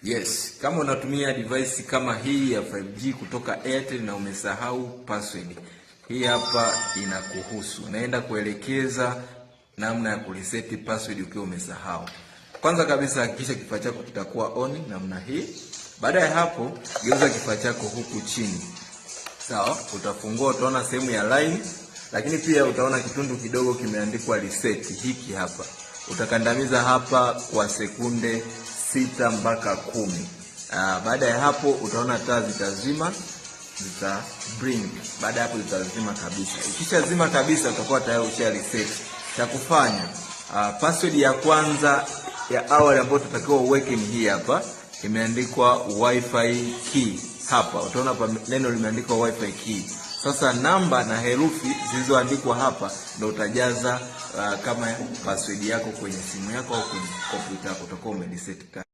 Yes, kama unatumia device kama hii ya 5G kutoka Airtel na umesahau password, hii hapa inakuhusu. Naenda kuelekeza namna ya kureset password ukiwa umesahau. Kwanza kabisa hakikisha kifaa chako kitakuwa on namna hii. Baada ya hapo, geuza kifaa chako huku chini. Sawa, utafungua, utaona sehemu ya line, lakini pia utaona kitundu kidogo kimeandikwa reset hiki hapa. Utakandamiza hapa kwa sekunde 6 mpaka 10. Baada ya hapo utaona taa zitazima, blink. Baada ya hapo zitazima kabisa. Ikisha zima kabisa utakuwa tayari usha reset. Cha kufanya, password ya kwanza ya awali ambayo tutakiwa uweke ni hii hapa. Imeandikwa wifi key. Hapa utaona hapa neno limeandikwa wifi key. Sasa namba na herufi zilizoandikwa hapa ndio utajaza kama password yako kwenye simu yako au kwenye kompyuta yako utakuwa umereset.